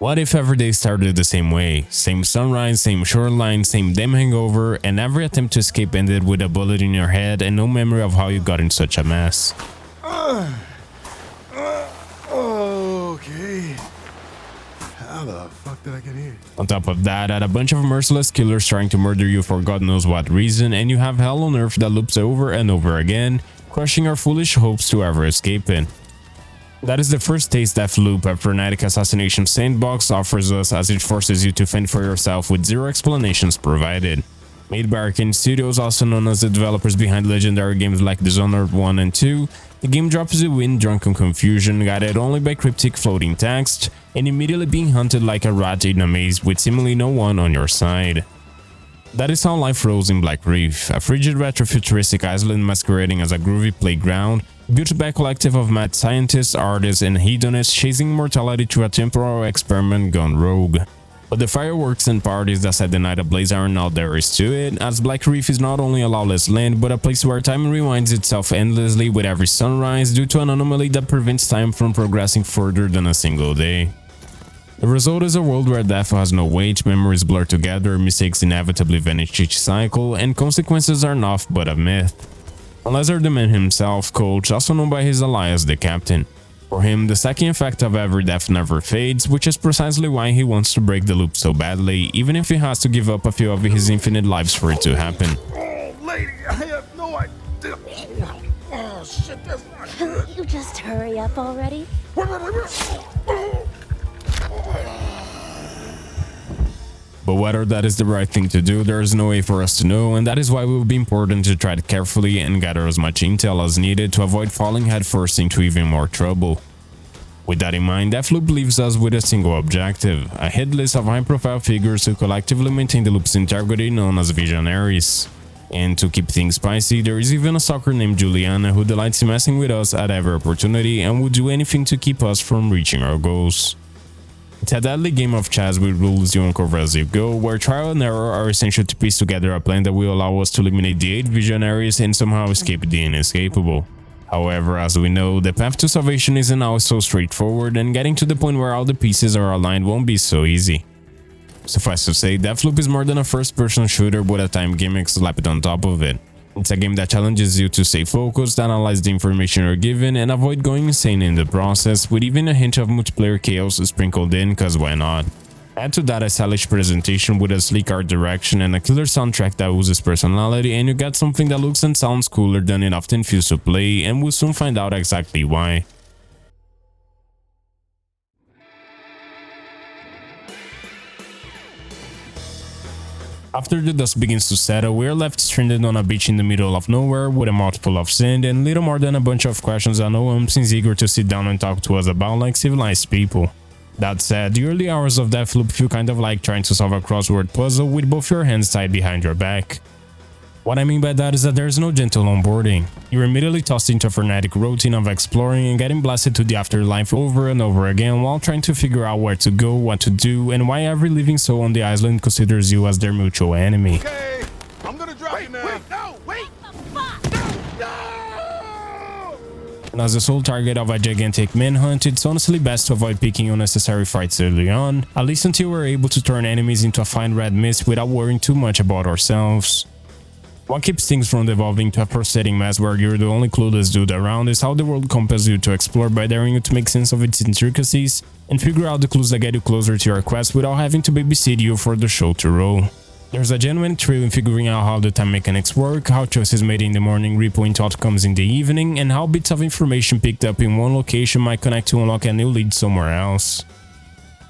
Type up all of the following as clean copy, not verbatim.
What if every day started the same way? Same sunrise, same shoreline, same damn hangover, and every attempt to escape ended with a bullet in your head and no memory of how you got in such a mess. Okay. How the fuck did I get here? On top of that, add a bunch of merciless killers trying to murder you for God knows what reason, and you have hell on earth that loops over and over again, crushing our foolish hopes to ever escape it. That is the first taste Deathloop, a frenetic assassination sandbox, offers us, as it forces you to fend for yourself with zero explanations provided. Made by Arkane Studios, also known as the developers behind legendary games like Dishonored 1 and 2, the game drops you in drunken confusion, guided only by cryptic floating text, and immediately being hunted like a rat in a maze with seemingly no one on your side. That is how life rolls in Black Reef, a frigid retrofuturistic island masquerading as a groovy playground, built by a collective of mad scientists, artists, and hedonists chasing immortality through a temporal experiment gone rogue. But the fireworks and parties that set the night ablaze aren't all there is to it, as Black Reef is not only a lawless land, but a place where time rewinds itself endlessly with every sunrise due to an anomaly that prevents time from progressing further than a single day. The result is a world where death has no weight, memories blur together, mistakes inevitably vanish each cycle, and consequences are naught but a myth. Unless the man himself, Coach, also known by his alias the Captain. For him, the second effect of every death never fades, which is precisely why he wants to break the loop so badly, even if he has to give up a few of his infinite lives for it to happen. Oh, lady, I have no idea. Oh, shit, that's not good. You just hurry up already? But whether that is the right thing to do, there is no way for us to know, and that is why it will be important to tread carefully and gather as much intel as needed to avoid falling headfirst into even more trouble. With that in mind, Deathloop leaves us with a single objective, a hit list of high-profile figures who collectively maintain the loop's integrity, known as Visionaries. And to keep things spicy, there is even a stalker named Juliana who delights in messing with us at every opportunity and will do anything to keep us from reaching our goals. It's a deadly game of chess with rules you uncover as you go, where trial and error are essential to piece together a plan that will allow us to eliminate the 8 Visionaries and somehow escape the inescapable. However, as we know, the path to salvation isn't always so straightforward, and getting to the point where all the pieces are aligned won't be so easy. Suffice to say, Deathloop is more than a first-person shooter with a time gimmick slapped on top of it. It's a game that challenges you to stay focused, analyze the information you're given, and avoid going insane in the process, with even a hint of multiplayer chaos sprinkled in, cause why not? Add to that a stylish presentation with a sleek art direction and a killer soundtrack that oozes personality, and you get something that looks and sounds cooler than it often feels to play, and we'll soon find out exactly why. After the dust begins to settle, we are left stranded on a beach in the middle of nowhere with a mouthful of sand and little more than a bunch of questions that no one seems eager to sit down and talk to us about like civilized people. That said, the early hours of Deathloop feel kind of like trying to solve a crossword puzzle with both your hands tied behind your back. What I mean by that is that there is no gentle onboarding. You're immediately tossed into a frenetic routine of exploring and getting blasted to the afterlife over and over again while trying to figure out where to go, what to do, and why every living soul on the island considers you as their mutual enemy. Okay, I'm gonna drop you now. Wait, no, wait! No! And as the sole target of a gigantic manhunt, it's honestly best to avoid picking unnecessary fights early on, at least until we're able to turn enemies into a fine red mist without worrying too much about ourselves. What keeps things from devolving to a frustrating mess where you're the only clueless dude around is how the world compels you to explore by daring you to make sense of its intricacies and figure out the clues that get you closer to your quest without having to babysit you for the show to roll. There's a genuine thrill in figuring out how the time mechanics work, how choices made in the morning ripple into outcomes in the evening, and how bits of information picked up in one location might connect to unlock a new lead somewhere else.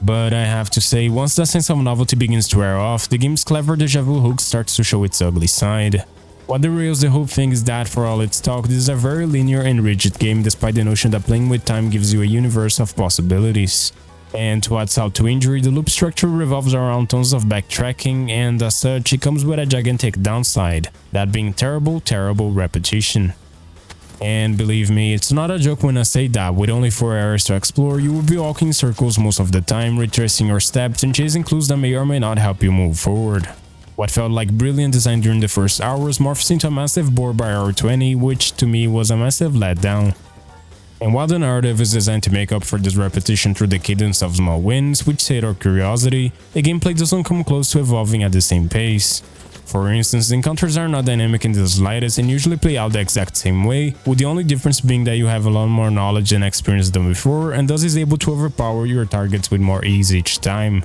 But I have to say, once that sense of novelty begins to wear off, the game's clever deja vu hook starts to show its ugly side. What derails the whole thing is that, for all its talk, this is a very linear and rigid game despite the notion that playing with time gives you a universe of possibilities. And to add salt to injury, the loop structure revolves around tons of backtracking, and as such, it comes with a gigantic downside, that being terrible repetition. And believe me, it's not a joke when I say that with only 4 areas to explore, you will be walking in circles most of the time, retracing your steps and chasing clues that may or may not help you move forward. What felt like brilliant design during the first hours morphs into a massive bore by hour 20, which to me was a massive letdown. And while the narrative is designed to make up for this repetition through the cadence of small wins, which sate our curiosity, the gameplay doesn't come close to evolving at the same pace. For instance, the encounters are not dynamic in the slightest and usually play out the exact same way, with the only difference being that you have a lot more knowledge and experience than before, and thus is able to overpower your targets with more ease each time.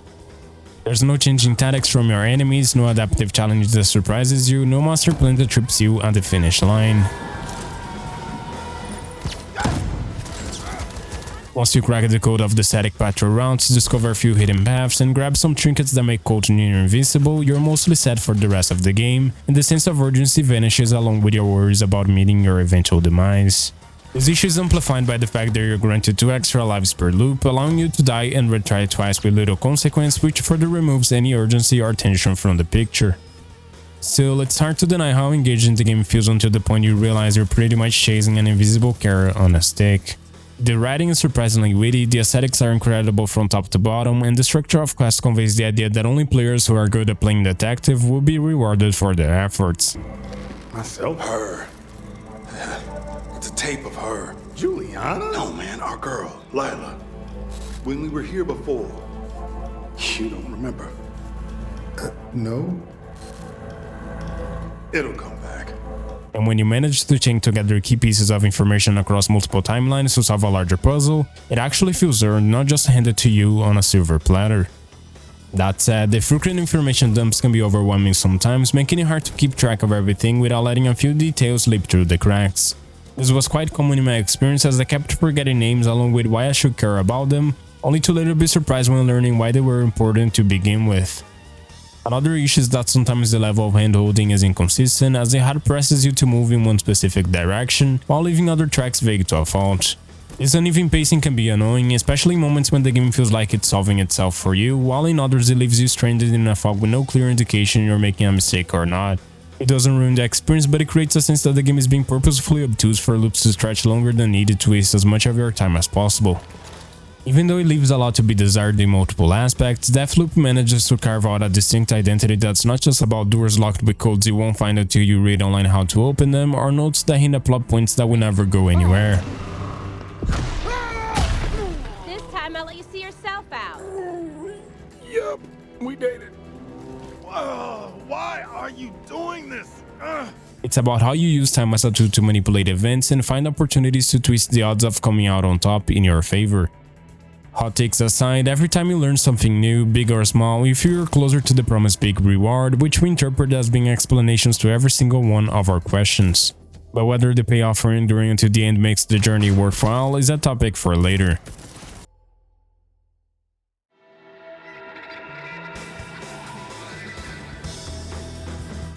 There's no changing tactics from your enemies, no adaptive challenge that surprises you, no master plan that trips you at the finish line. Once you crack the code of the static patrol routes, discover a few hidden paths, and grab some trinkets that make cold near invincible, you're mostly set for the rest of the game, and the sense of urgency vanishes along with your worries about meeting your eventual demise. This issue is amplified by the fact that you're granted 2 extra lives per loop, allowing you to die and retry twice with little consequence, which further removes any urgency or tension from the picture. Still, it's hard to deny how engaging the game feels until the point you realize you're pretty much chasing an invisible carrot on a stick. The writing is surprisingly witty, the aesthetics are incredible from top to bottom, and the structure of quests conveys the idea that only players who are good at playing detective will be rewarded for their efforts. Myself? Her. It's a tape of her. Juliana? No, man, our girl, Lila. When we were here before. You don't remember. No. It'll come back. And when you manage to chain together key pieces of information across multiple timelines to solve a larger puzzle, it actually feels earned, not just handed to you on a silver platter. That said, the frequent information dumps can be overwhelming sometimes, making it hard to keep track of everything without letting a few details slip through the cracks. This was quite common in my experience, as I kept forgetting names along with why I should care about them, only to later be surprised when learning why they were important to begin with. Another issue is that sometimes the level of handholding is inconsistent, as the HUD presses you to move in one specific direction, while leaving other tracks vague to a fault. This uneven pacing can be annoying, especially in moments when the game feels like it's solving itself for you, while in others it leaves you stranded in a fog with no clear indication you're making a mistake or not. It doesn't ruin the experience, but it creates a sense that the game is being purposefully obtuse for loops to stretch longer than needed to waste as much of your time as possible. Even though it leaves a lot to be desired in multiple aspects, Deathloop manages to carve out a distinct identity that's not just about doors locked with codes you won't find until you read online how to open them, or notes that hint at plot points that will never go anywhere. This time I'll let you see yourself out. Yup, we dated. Why are you doing this? It's about how you use time as a tool to manipulate events and find opportunities to twist the odds of coming out on top in your favor. Hot takes aside, every time you learn something new, big or small, you feel you're closer to the promised big reward, which we interpret as being explanations to every single one of our questions. But whether the payoff for enduring until the end makes the journey worthwhile is a topic for later.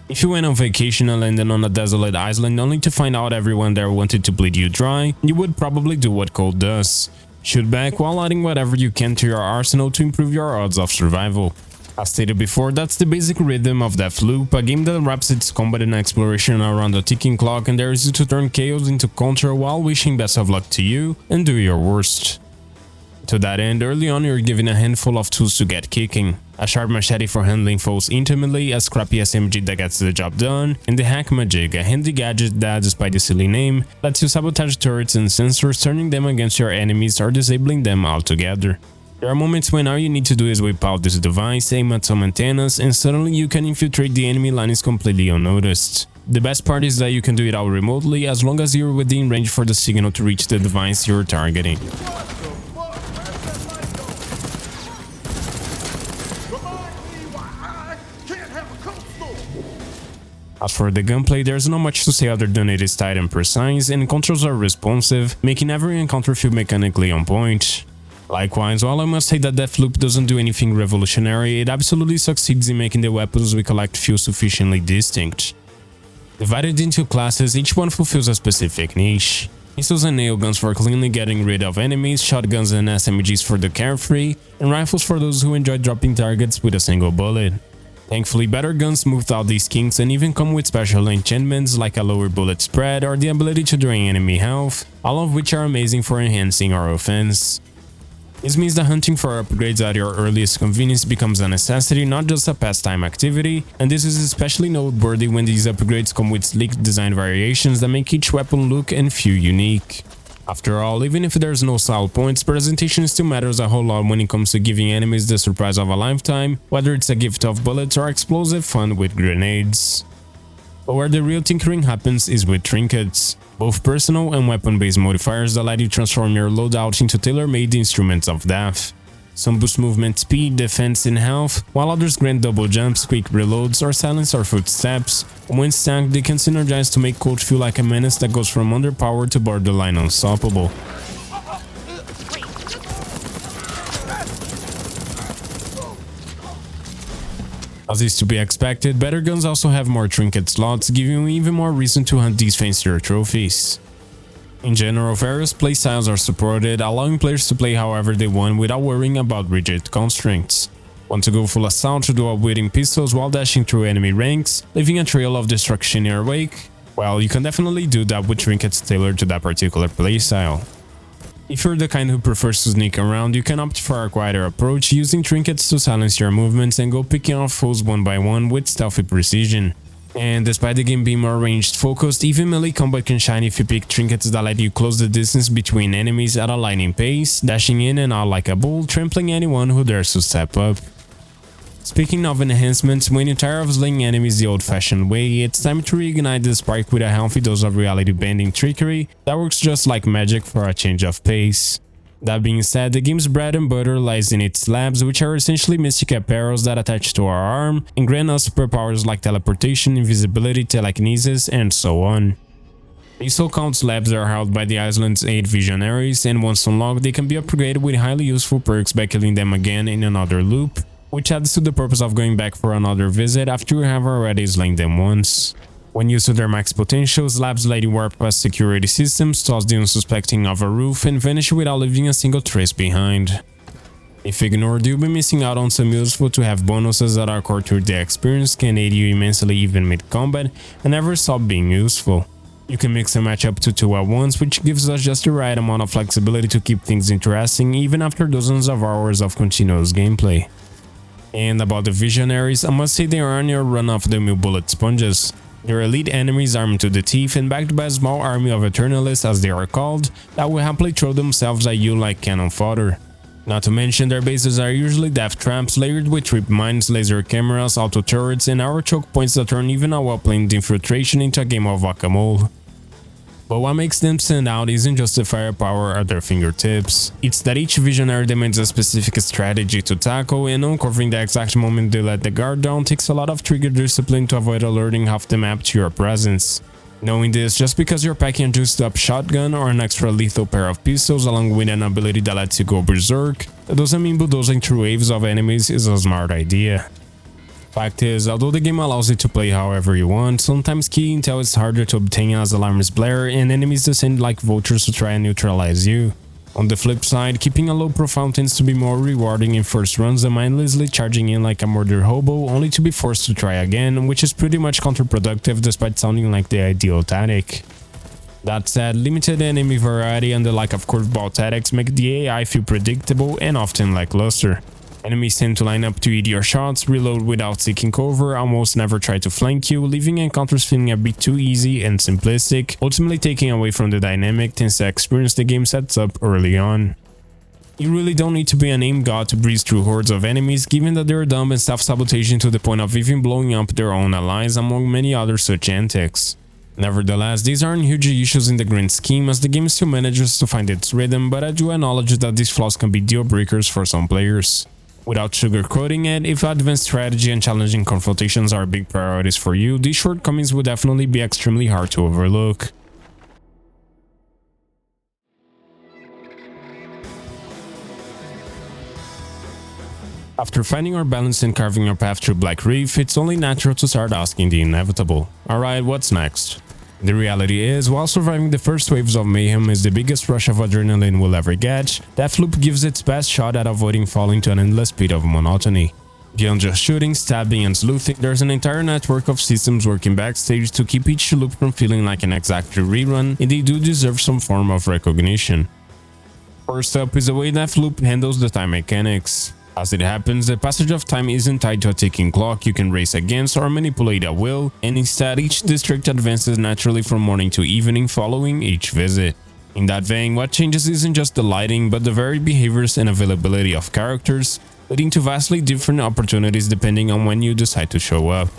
If you went on vacation and landed on a desolate island only to find out everyone there wanted to bleed you dry, you would probably do what Cold does. Shoot back while adding whatever you can to your arsenal to improve your odds of survival. As stated before, that's the basic rhythm of Deathloop, a game that wraps its combat and exploration around a ticking clock and dares you to turn chaos into control while wishing best of luck to you and do your worst. To that end, early on you're given a handful of tools to get kicking. A sharp machete for handling foes intimately, a scrappy SMG that gets the job done, and the hack magic, a handy gadget that, despite the silly name, lets you sabotage turrets and sensors, turning them against your enemies or disabling them altogether. There are moments when all you need to do is whip out this device, aim at some antennas, and suddenly you can infiltrate the enemy lines completely unnoticed. The best part is that you can do it all remotely as long as you're within range for the signal to reach the device you're targeting. As for the gunplay, there's not much to say other than it is tight and precise, and controls are responsive, making every encounter feel mechanically on point. Likewise, while I must say that Deathloop doesn't do anything revolutionary, it absolutely succeeds in making the weapons we collect feel sufficiently distinct. Divided into classes, each one fulfills a specific niche. Pistols and nail guns for cleanly getting rid of enemies, shotguns and SMGs for the carefree, and rifles for those who enjoy dropping targets with a single bullet. Thankfully, better guns smoothed out these kinks and even come with special enchantments like a lower bullet spread or the ability to drain enemy health, all of which are amazing for enhancing our offense. This means that hunting for upgrades at your earliest convenience becomes a necessity, not just a pastime activity, and this is especially noteworthy when these upgrades come with sleek design variations that make each weapon look and feel unique. After all, even if there's no style points, presentation still matters a whole lot when it comes to giving enemies the surprise of a lifetime, whether it's a gift of bullets or explosive fun with grenades. But where the real tinkering happens is with trinkets, both personal and weapon-based modifiers that let you transform your loadout into tailor-made instruments of death. Some boost movement speed, defense, and health, while others grant double jumps, quick reloads, or silence our footsteps. When stacked, they can synergize to make Colt feel like a menace that goes from underpowered to borderline unstoppable. As is to be expected, better guns also have more trinket slots, giving you even more reason to hunt these fancier trophies. In general, various playstyles are supported, allowing players to play however they want without worrying about rigid constraints. Want to go full assault to dual wielding pistols while dashing through enemy ranks, leaving a trail of destruction in your wake? Well, you can definitely do that with trinkets tailored to that particular playstyle. If you're the kind who prefers to sneak around, you can opt for a quieter approach, using trinkets to silence your movements and go picking off foes one by one with stealthy precision. And despite the game being more ranged focused, even melee combat can shine if you pick trinkets that let you close the distance between enemies at a lightning pace, dashing in and out like a bull, trampling anyone who dares to step up. Speaking of enhancements, when you're tired of slaying enemies the old-fashioned way, it's time to reignite the spark with a healthy dose of reality-bending trickery that works just like magic for a change of pace. That being said, the game's bread and butter lies in its slabs, which are essentially mystic apparels that attach to our arm and grant us superpowers like teleportation, invisibility, telekinesis, and so on. These so-called slabs are held by the island's 8 visionaries, and once unlocked, they can be upgraded with highly useful perks by killing them again in another loop, which adds to the purpose of going back for another visit after you have already slain them once. When used to their max potential, slabs let you warp past security systems, toss the unsuspecting off a roof, and vanish without leaving a single trace behind. If ignored, you'll be missing out on some useful to have bonuses that are core to the experience, can aid you immensely even mid-combat, and never stop being useful. You can mix and match up to 2 at once, which gives us just the right amount of flexibility to keep things interesting even after dozens of hours of continuous gameplay. And about the visionaries, I must say they aren't your run-of-the-mill bullet sponges. They're elite enemies armed to the teeth and backed by a small army of Eternalists, as they are called, that will happily throw themselves at you like cannon fodder. Not to mention their bases are usually death traps layered with trip mines, laser cameras, auto turrets, and arrow choke points that turn even a well-planned infiltration into a game of whack-a-mole. But what makes them stand out isn't just the firepower at their fingertips. It's that each visionary demands a specific strategy to tackle, and uncovering the exact moment they let the guard down takes a lot of trigger discipline to avoid alerting half the map to your presence. Knowing this, just because you're packing a juiced up shotgun or an extra lethal pair of pistols along with an ability that lets you go berserk, that doesn't mean bulldozing through waves of enemies is a smart idea. Fact is, although the game allows you to play however you want, sometimes key intel is harder to obtain as alarms blare and enemies descend like vultures to try and neutralize you. On the flip side, keeping a low profile tends to be more rewarding in first runs than mindlessly charging in like a murder hobo only to be forced to try again, which is pretty much counterproductive despite sounding like the ideal tactic. That said, limited enemy variety and the lack of curveball tactics make the AI feel predictable and often lackluster. Enemies tend to line up to eat your shots, reload without seeking cover, almost never try to flank you, leaving encounters feeling a bit too easy and simplistic, ultimately taking away from the dynamic tense experience the game sets up early on. You really don't need to be an aim god to breeze through hordes of enemies, given that they're dumb and self-sabotaging to the point of even blowing up their own allies, among many other such antics. Nevertheless, these aren't huge issues in the grand scheme, as the game still manages to find its rhythm, but I do acknowledge that these flaws can be deal breakers for some players. Without sugarcoating it, if advanced strategy and challenging confrontations are big priorities for you, these shortcomings will definitely be extremely hard to overlook. After finding our balance and carving our path through Black Reef, it's only natural to start asking the inevitable. Alright, what's next? The reality is, while surviving the first waves of mayhem is the biggest rush of adrenaline we'll ever get, Deathloop gives its best shot at avoiding falling to an endless pit of monotony. Beyond just shooting, stabbing, and sleuthing, there's an entire network of systems working backstage to keep each loop from feeling like an exact rerun, and they do deserve some form of recognition. First up is the way Deathloop handles the time mechanics. As it happens, the passage of time isn't tied to a ticking clock you can race against or manipulate at will, and instead each district advances naturally from morning to evening following each visit. In that vein, what changes isn't just the lighting, but the varied behaviors and availability of characters, leading to vastly different opportunities depending on when you decide to show up.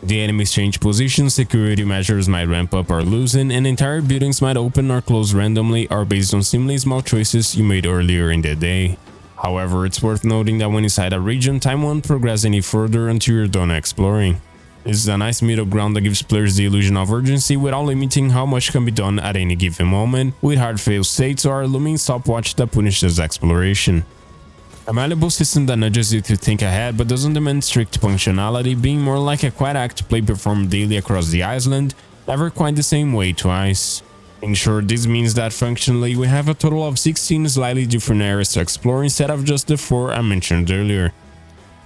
The enemies change positions, security measures might ramp up or loosen, and entire buildings might open or close randomly or based on seemingly small choices you made earlier in the day. However, it's worth noting that when inside a region, time won't progress any further until you're done exploring. This is a nice middle ground that gives players the illusion of urgency without limiting how much can be done at any given moment, with hard fail states or a looming stopwatch that punishes exploration. A malleable system that nudges you to think ahead but doesn't demand strict functionality, being more like a quiet act to play performed daily across the island, never quite the same way twice. In short, this means that functionally we have a total of 16 slightly different areas to explore instead of just the 4 I mentioned earlier.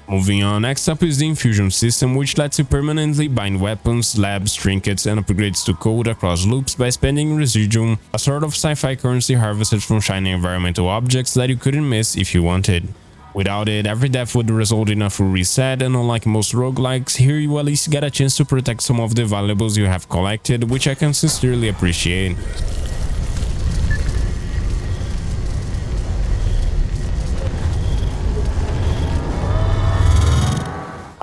Moving on, next up is the infusion system, which lets you permanently bind weapons, labs, trinkets, and upgrades to code across loops by spending residuum, a sort of sci-fi currency harvested from shiny environmental objects that you couldn't miss if you wanted. Without it, every death would result in a full reset, and unlike most roguelikes, here you at least get a chance to protect some of the valuables you have collected, which I can sincerely appreciate.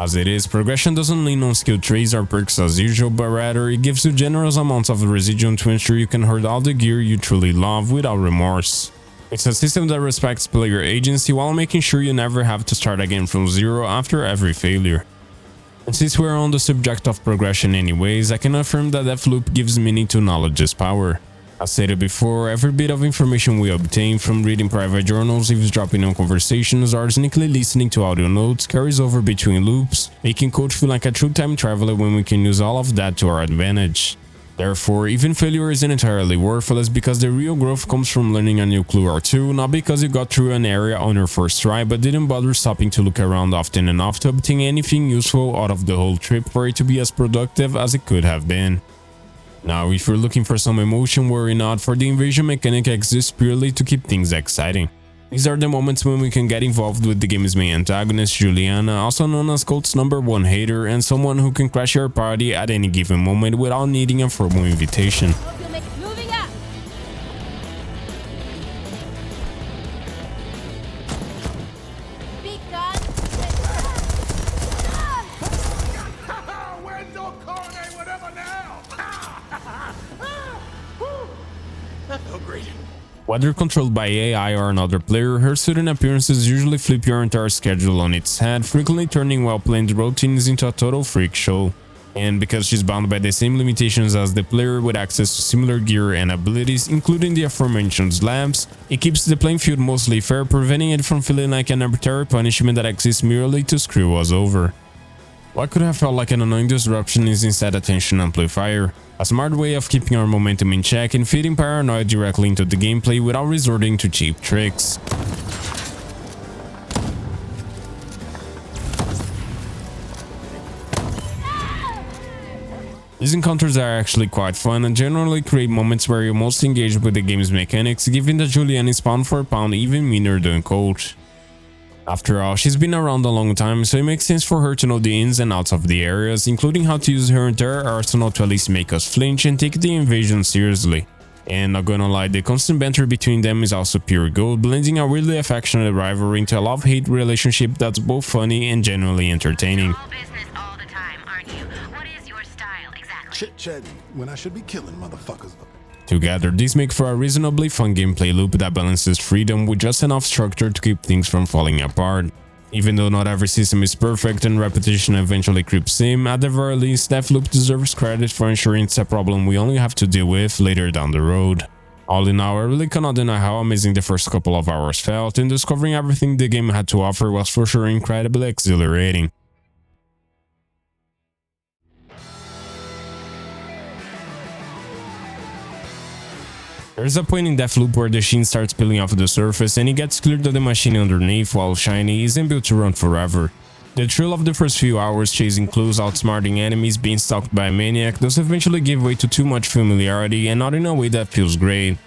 As it is, progression doesn't lean on skill trees or perks as usual, but rather it gives you generous amounts of residuum to ensure you can hoard all the gear you truly love without remorse. It's a system that respects player agency while making sure you never have to start again from zero after every failure. And since we're on the subject of progression anyways, I can affirm that Deathloop gives meaning to knowledge's power. As stated before, every bit of information we obtain, from reading private journals, eavesdropping on conversations, or sneakily listening to audio notes, carries over between loops, making Coach feel like a true time traveler when we can use all of that to our advantage. Therefore, even failure isn't entirely worthless, because the real growth comes from learning a new clue or two, not because you got through an area on your first try but didn't bother stopping to look around often enough to obtain anything useful out of the whole trip for it to be as productive as it could have been. Now, if you're looking for some emotion, worry not, for the invasion mechanic exists purely to keep things exciting. These are the moments when we can get involved with the game's main antagonist, Juliana, also known as Colt's #1 hater, and someone who can crash your party at any given moment without needing a formal invitation. Moving up. Big gun. Where's Arkane, whatever now? That felt great. Whether controlled by AI or another player, her sudden appearances usually flip your entire schedule on its head, frequently turning well-planned routines into a total freak show. And because she's bound by the same limitations as the player with access to similar gear and abilities, including the aforementioned labs, it keeps the playing field mostly fair, preventing it from feeling like an arbitrary punishment that exists merely to screw us over. What could have felt like an annoying disruption is instead a tension amplifier, a smart way of keeping our momentum in check and feeding paranoia directly into the gameplay without resorting to cheap tricks. These encounters are actually quite fun and generally create moments where you're most engaged with the game's mechanics, given that Julian is pound for pound even meaner than Coach. After all, she's been around a long time, so it makes sense for her to know the ins and outs of the areas, including how to use her entire arsenal to at least make us flinch and take the invasion seriously. And not gonna lie, the constant banter between them is also pure gold, blending a weirdly affectionate rivalry into a love-hate relationship that's both funny and genuinely entertaining. All business all the time, aren't you? What is your style exactly? Chit-chatting when I should be killing motherfuckers. Together, these make for a reasonably fun gameplay loop that balances freedom with just enough structure to keep things from falling apart. Even though not every system is perfect and repetition eventually creeps in, at the very least, Deathloop deserves credit for ensuring it's a problem we only have to deal with later down the road. All in all, I really cannot deny how amazing the first couple of hours felt, and discovering everything the game had to offer was for sure incredibly exhilarating. There's a point in Deathloop where the sheen starts peeling off the surface and it gets clear that the machine underneath, while shiny, isn't built to run forever. The thrill of the first few hours chasing clues, outsmarting enemies, being stalked by a maniac does eventually give way to too much familiarity, and not in a way that feels great.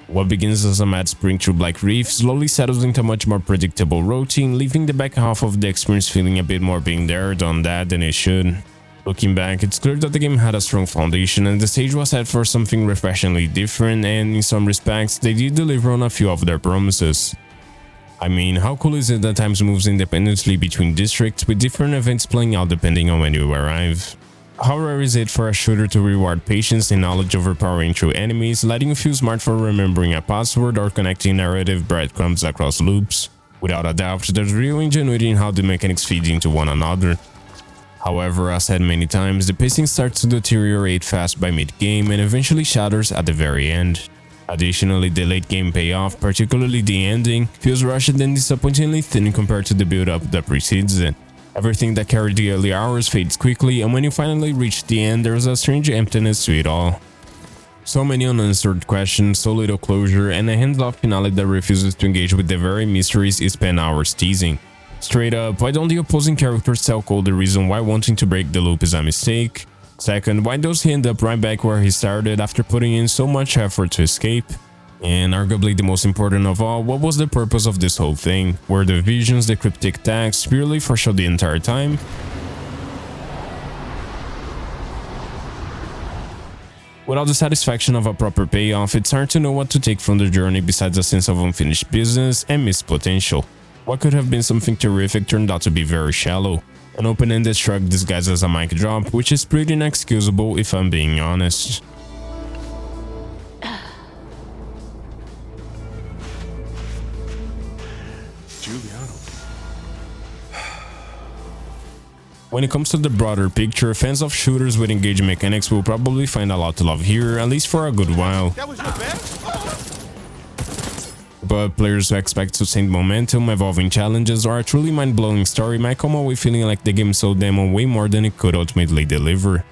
What begins as a mad sprint through Black Reef slowly settles into a much more predictable routine, leaving the back half of the experience feeling a bit more being there, done that than it should. Looking back, it's clear that the game had a strong foundation and the stage was set for something refreshingly different, and in some respects, they did deliver on a few of their promises. I mean, how cool is it that time moves independently between districts with different events playing out depending on when you arrive? How rare is it for a shooter to reward patience and knowledge overpowering through enemies, letting you feel smart for remembering a password or connecting narrative breadcrumbs across loops? Without a doubt, there's real ingenuity in how the mechanics feed into one another. However, as said many times, the pacing starts to deteriorate fast by mid-game and eventually shatters at the very end. Additionally, the late-game payoff, particularly the ending, feels rushed and disappointingly thin compared to the build-up that precedes it. Everything that carried the early hours fades quickly, and when you finally reach the end, there's a strange emptiness to it all. So many unanswered questions, so little closure, and a hands-off finale that refuses to engage with the very mysteries it spent hours teasing. Straight up, why don't the opposing characters tell Cole the reason why wanting to break the loop is a mistake? Second, why does he end up right back where he started after putting in so much effort to escape? And arguably the most important of all, what was the purpose of this whole thing? Were the visions, the cryptic texts purely for show the entire time? Without the satisfaction of a proper payoff, it's hard to know what to take from the journey besides a sense of unfinished business and missed potential. What could have been something terrific turned out to be very shallow. An open-ended shrug disguised as a mic drop, which is pretty inexcusable if I'm being honest. When it comes to the broader picture, fans of shooters with engaging mechanics will probably find a lot to love here, at least for a good while. That was your best? But players who expect sustained momentum, evolving challenges, or a truly mind-blowing story might come away feeling like the game sold them on way more than it could ultimately deliver.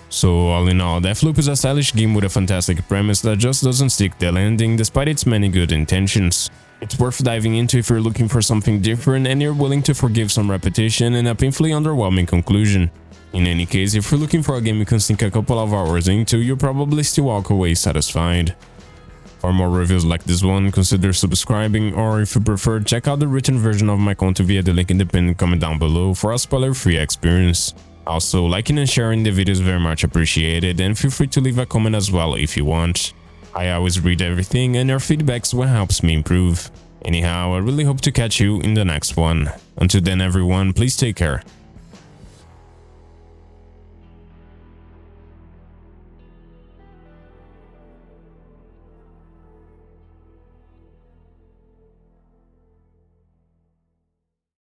So all in all, Deathloop is a stylish game with a fantastic premise that just doesn't stick the landing despite its many good intentions. It's worth diving into if you're looking for something different and you're willing to forgive some repetition and a painfully underwhelming conclusion. In any case, if you're looking for a game you can sink a couple of hours into, you'll probably still walk away satisfied. For more reviews like this one, consider subscribing, or if you prefer, check out the written version of my content via the link in the pinned comment down below for a spoiler-free experience. Also, liking and sharing the video is very much appreciated, and feel free to leave a comment as well if you want. I always read everything, and your feedback's what helps me improve. Anyhow, I really hope to catch you in the next one. Until then everyone, please take care.